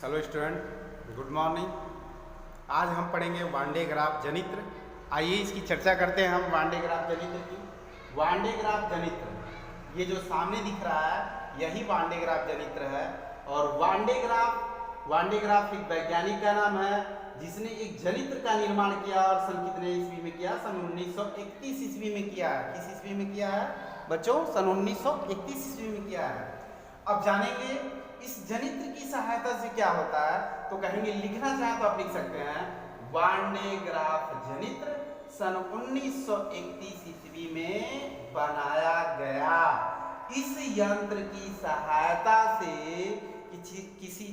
Hello student, good morning. आज हम पढ़ेंगे वान डे ग्राफ जनित्र। आइए इसकी चर्चा करते हैं हम वान डे ग्राफ जनित्र की। वान डे ग्राफ जनित्र, ये जो सामने दिख रहा है यही वान डे ग्राफ जनित्र है। और वान डे ग्राफ एक वैज्ञानिक का नाम है जिसने एक जनित्र का निर्माण किया और सन कितने ईस्वी में किया? सन 1931 ईस्वी में किया है। किस ईस्वी में किया है बच्चों? सन 1931 ईस्वी में किया है। अब जानेंगे इस जनित्र की सहायता से क्या होता है। तो कहेंगे, लिखना चाहे तो आप लिख सकते हैं वान डे ग्राफ जनित्र सन 1931 ईस्वी में बनाया गया। इस यंत्र की सहायता से किसी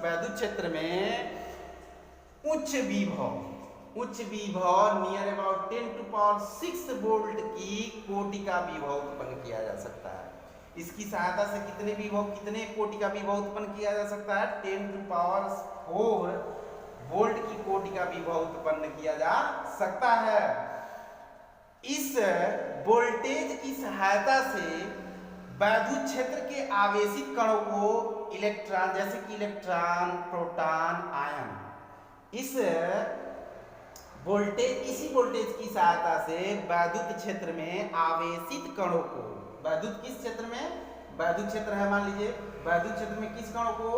वैद्युत क्षेत्र में उच्च विभव नियर अबाउट 10⁶ वोल्ट की कोटि का विभव उत्पन्न किया जा सकता है। इसकी सहायता से कितने कोटि का विभव उत्पन्न किया जा सकता है? 10⁴ वोल्ट की कोटि का विभव उत्पन्न किया जा सकता है। इस वोल्टेज की सहायता से वैद्युत क्षेत्र के आवेशित कणों को इलेक्ट्रॉन, जैसे कि इलेक्ट्रॉन, प्रोटॉन, आयन, इसी वोल्टेज की सहायता से वैद्युत क्षेत्र में आवेशित कणों को, वैद्युत किस क्षेत्र में? वैद्युत क्षेत्र है, मान लीजिए वैद्युत क्षेत्र में किस कणों को?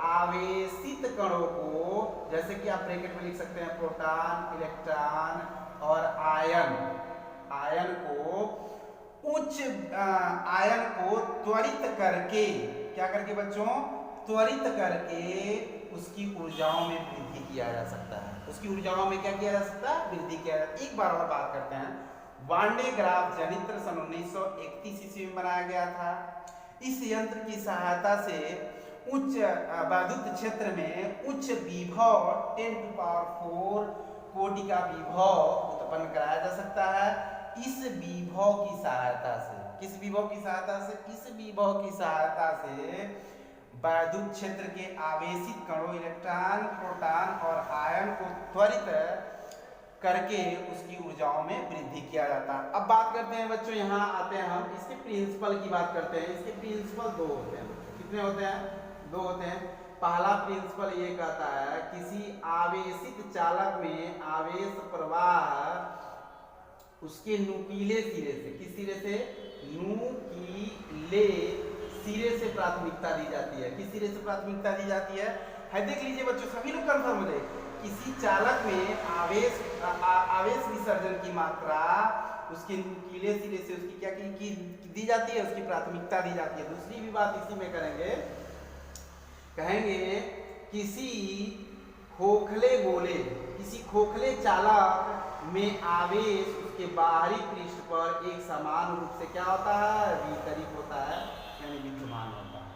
आवेशित कणों को, जैसे कि आप ब्रैकेट में लिख सकते हैं प्रोटॉन, इलेक्ट्रॉन और आयन को त्वरित करके, क्या करके बच्चों? त्वरित करके उसकी ऊर्जाओं में वृद्धि किया जा सकता है। उसकी ऊर्जाओं में क्या किया जा सकता है? वृद्धि किया जा सकता है। एक बार और बात करते हैं। वान डे ग्राफ जनित्र सन 1931 ईस्वी में बनाया गया था। इस यंत्र की सहायता से उच्च वैद्युत क्षेत्र में उच्च विभव 10⁴ कोटि का विभव उत्पन्न कराया जा सकता है। इस विभव की सहायता से, किस विभव की सहायता से? इस विभव की सहायता से वैद्युत क्षेत्र के आवेशित कणों, इलेक्ट्रॉन, प्रोटॉन और आयन को त्वरित करके उसकी ऊर्जाओं में वृद्धि किया जाता है। अब बात करते हैं बच्चों, यहाँ आते हैं हम इसके प्रिंसिपल की बात करते हैं। इसके प्रिंसिपल दो होते हैं। कितने होते हैं? दो होते हैं। पहला प्रिंसिपल ये कहता है, किसी आवेशित चालक में आवेश प्रवाह उसके नुकीले सिरे से, किस सिरे से? नुकीले सिरे से प्राथमिकता दी जाती है। किस सिरे से प्राथमिकता दी जाती है? देख लीजिए बच्चों, सभी लोग कंफर्म हो जाए। किसी चालक में आवेश विसर्जन की मात्रा उसके नुकीले सिरे से उसकी क्या की दी जाती है? उसकी प्राथमिकता दी जाती है। दूसरी भी बात इसी में कहेंगे किसी खोखले चालक में आवेश उसके बाहरी पृष्ठ पर एक समान रूप से क्या होता है? वितरित होता है, यानी विद्यमान होता है।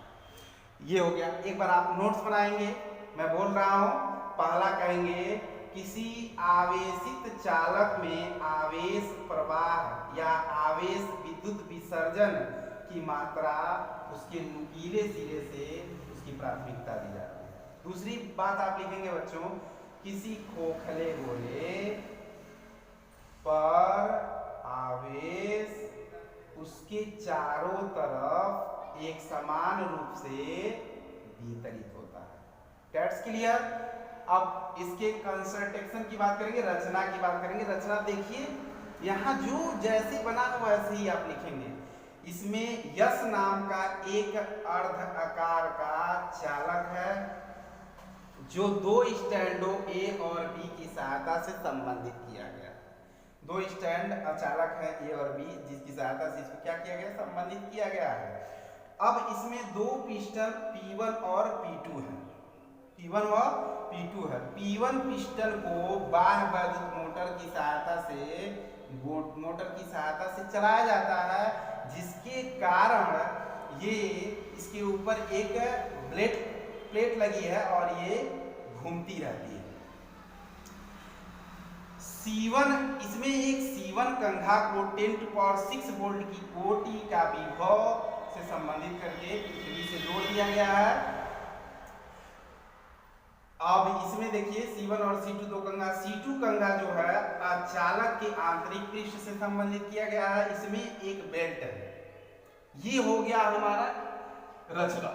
ये हो गया। एक बार आप नोट्स बनाएंगे, मैं बोल रहा हूं। पहला कहेंगे, किसी आवेशित चालक में आवेश प्रवाह या आवेश विद्युत विसर्जन की मात्रा उसके नुकीले सिरे से उसकी प्राथमिकता दी जाती है। दूसरी बात आप लिखेंगे बच्चों, किसी खोखले गोले पर आवेश उसके चारों तरफ एक समान रूप से वितरित होता है। That's clear. अब इसके कंस्ट्रक्शन की बात करेंगे, रचना की बात करेंगे। रचना देखिए, यहाँ जो जैसे बना हो वैसे ही आप लिखेंगे। इसमें यस नाम का एक अर्ध आकार का चालक है जो दो स्टैंडों ए और बी की सहायता से संबंधित किया गया। दो स्टैंड चालक है ए और बी, जिसकी सहायता से इसको क्या किया गया? संबंधित किया गया है। अब इसमें दो पिस्टन P1 और P2 है। P1 और P2 है। P1 पिस्टन को बाह्य वैद्युत मोटर की सहायता से चलाया जाता है, जिसके कारण ये इसके ऊपर एक प्लेट लगी है और ये घूमती रहती है। इसमें एक C1 कंघा को 10⁶ वोल्ट की कोटि का विभव से संबंधित करके पृथ्वी से जोड़ दिया गया है। अब इसमें देखिए C1 और C2 दो कंघा, C2 कंघा जो है चालक के आंतरिक पृष्ठ से संबंधित किया गया है। इसमें एक बेल्ट है। ये हो गया हमारा रचना।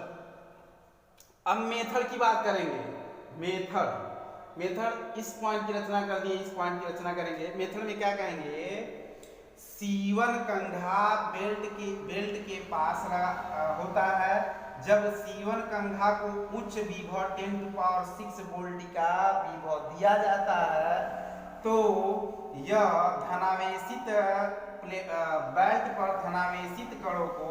अब मेथड की बात करेंगे। मेथड इस पॉइंट की रचना कर दिए, इस पॉइंट की रचना करेंगे। मेथड में क्या कहेंगे, C1 कंघा बेल्ट के पास होता है। जब C1 कंघा को उच्च विभव 10⁶ वोल्ट का विभव दिया जाता है तो यह धनावेशित बेल्ट पर धनावेशित कणों को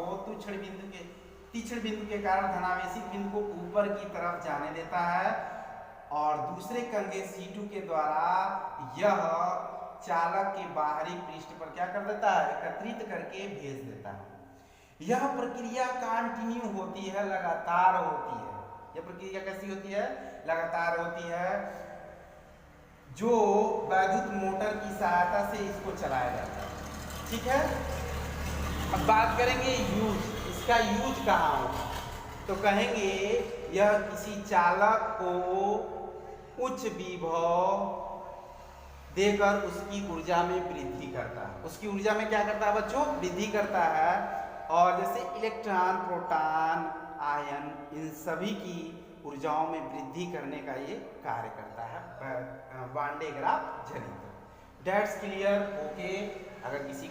तीक्ष्ण बिंदु के कारण धनावेशित बिंदु को ऊपर की तरफ जाने देता है और दूसरे कंघे C2 के द्वारा यह चालक के बाहरी पृष्ठ पर क्या कर देता है, एकत्रित करके भेज देता है। यह प्रक्रिया कंटिन्यू होती है, लगातार होती है। यह प्रक्रिया कैसी होती है, लगातार होती है, जो वैद्युत मोटर की सहायता से इसको चलाया जाता है। ठीक है, अब बात करेंगे यूज, इसका यूज कहाँ होगा, तो कहेंगे यह किसी चालक को उच्च विभव देकर उसकी ऊर्जा में वृद्धि करता है। उसकी ऊर्जा में क्या करता है बच्चों, वृद्धि करता है। और जैसे इलेक्ट्रॉन, प्रोटॉन, आयन, इन सभी की ऊर्जाओं में वृद्धि करने का ये कार्य करता है वान डे ग्राफ जनित्र। That's clear, okay. अगर किसी